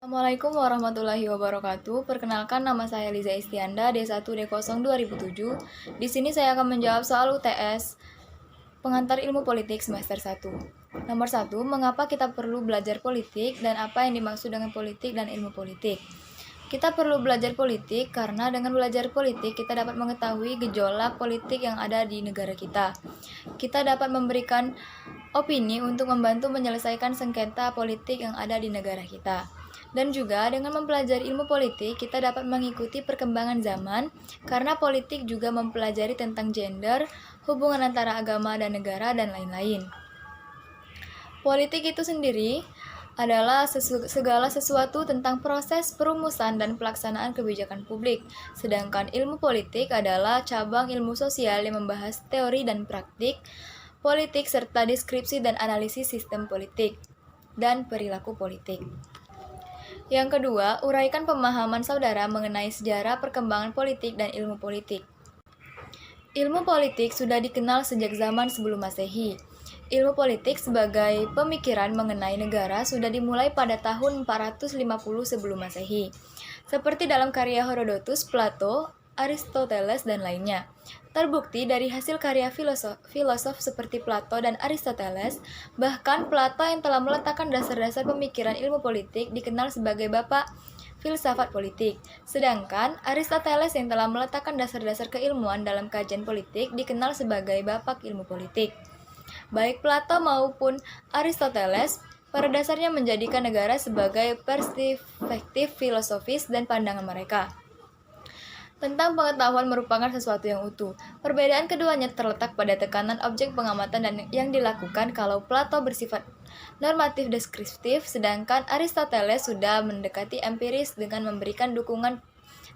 Assalamualaikum warahmatullahi wabarakatuh. Perkenalkan, nama saya Liza Istianda, D1D0 2007. Di sini saya akan menjawab soal UTS Pengantar Ilmu Politik semester 1. Nomor 1, mengapa kita perlu belajar politik dan apa yang dimaksud dengan politik dan ilmu politik? Kita perlu belajar politik karena dengan belajar politik kita dapat mengetahui gejolak politik yang ada di negara kita. Kita dapat memberikan opini untuk membantu menyelesaikan sengketa politik yang ada di negara kita. Dan juga dengan mempelajari ilmu politik, kita dapat mengikuti perkembangan zaman karena politik juga mempelajari tentang gender, hubungan antara agama dan negara, dan lain-lain. Politik itu sendiri adalah segala sesuatu tentang proses perumusan dan pelaksanaan kebijakan publik. Sedangkan ilmu politik adalah cabang ilmu sosial yang membahas teori dan praktik politik serta deskripsi dan analisis sistem politik dan perilaku politik. Yang kedua, uraikan pemahaman saudara mengenai sejarah perkembangan politik dan ilmu politik. Ilmu politik sudah dikenal sejak zaman sebelum Masehi. Ilmu politik sebagai pemikiran mengenai negara sudah dimulai pada tahun 450 sebelum Masehi. Seperti dalam karya Herodotus, Plato, Aristoteles, dan lainnya. Terbukti dari hasil karya filosof seperti Plato dan Aristoteles, bahkan Plato yang telah meletakkan dasar-dasar pemikiran ilmu politik dikenal sebagai bapak filsafat politik. Sedangkan Aristoteles yang telah meletakkan dasar-dasar keilmuan dalam kajian politik dikenal sebagai bapak ilmu politik. Baik Plato maupun Aristoteles pada dasarnya menjadikan negara sebagai perspektif filosofis dan pandangan mereka tentang pengetahuan merupakan sesuatu yang utuh. Perbedaan keduanya terletak pada tekanan objek pengamatan dan yang dilakukan. Kalau Plato bersifat normatif deskriptif, sedangkan Aristoteles sudah mendekati empiris dengan memberikan dukungan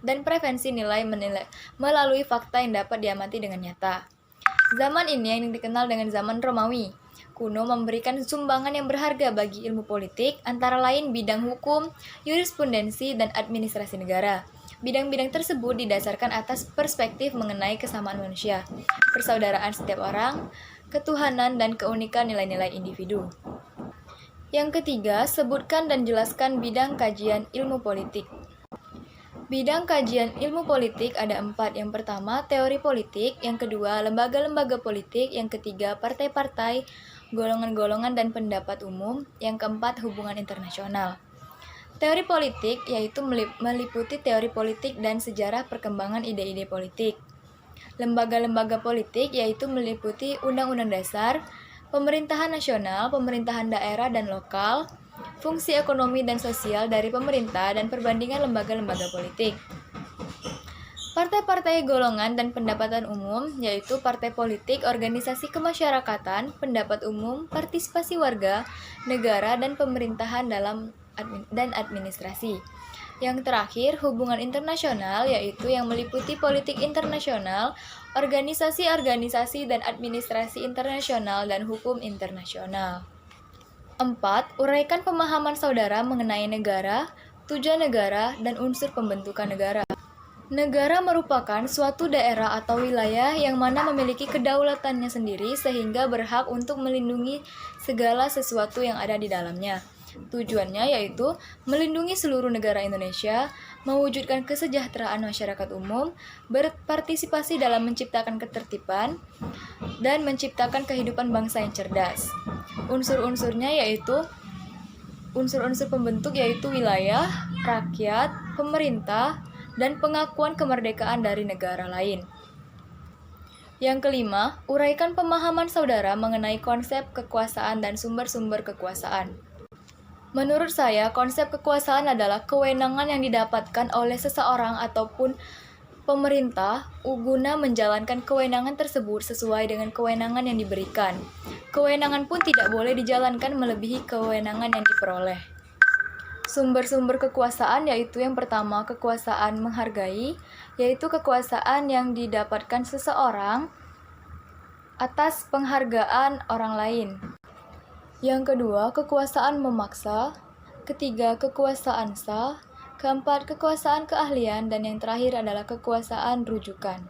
dan preferensi nilai melalui fakta yang dapat diamati dengan nyata. Zaman ini yang dikenal dengan zaman Romawi kuno memberikan sumbangan yang berharga bagi ilmu politik, antara lain bidang hukum, jurisprudensi, dan administrasi negara. Bidang-bidang tersebut didasarkan atas perspektif mengenai kesamaan manusia, persaudaraan setiap orang, ketuhanan, dan keunikan nilai-nilai individu. Yang ketiga, sebutkan dan jelaskan bidang kajian ilmu politik. Bidang kajian ilmu politik ada 4. Yang pertama, teori politik. Yang kedua, lembaga-lembaga politik. Yang ketiga, partai-partai, golongan-golongan, dan pendapat umum. Yang keempat, hubungan internasional. Teori politik yaitu meliputi teori politik dan sejarah perkembangan ide-ide politik. Lembaga-lembaga politik yaitu meliputi undang-undang dasar, pemerintahan nasional, pemerintahan daerah dan lokal, fungsi ekonomi dan sosial dari pemerintah, dan perbandingan lembaga-lembaga politik. Partai-partai golongan dan pendapatan umum yaitu partai politik, organisasi kemasyarakatan, pendapat umum, partisipasi warga, negara, dan pemerintahan dan administrasi. Yang terakhir, hubungan internasional yaitu yang meliputi politik internasional, organisasi-organisasi dan administrasi internasional, dan hukum internasional. 4. Uraikan pemahaman saudara mengenai negara, tujuan negara, dan unsur pembentukan negara. Negara merupakan suatu daerah atau wilayah yang mana memiliki kedaulatannya sendiri sehingga berhak untuk melindungi segala sesuatu yang ada di dalamnya. Tujuannya yaitu melindungi seluruh negara Indonesia, mewujudkan kesejahteraan masyarakat umum, berpartisipasi dalam menciptakan ketertiban, dan menciptakan kehidupan bangsa yang cerdas. Unsur-unsurnya yaitu unsur-unsur pembentuk yaitu wilayah, rakyat, pemerintah, dan pengakuan kemerdekaan dari negara lain. Yang kelima, uraikan pemahaman saudara mengenai konsep kekuasaan dan sumber-sumber kekuasaan. Menurut saya, konsep kekuasaan adalah kewenangan yang didapatkan oleh seseorang ataupun pemerintah guna menjalankan kewenangan tersebut sesuai dengan kewenangan yang diberikan. Kewenangan pun tidak boleh dijalankan melebihi kewenangan yang diperoleh. Sumber-sumber kekuasaan yaitu yang pertama, kekuasaan menghargai, yaitu kekuasaan yang didapatkan seseorang atas penghargaan orang lain. Yang kedua, kekuasaan memaksa. Ketiga, kekuasaan sah. Keempat, kekuasaan keahlian. Dan yang terakhir adalah kekuasaan rujukan.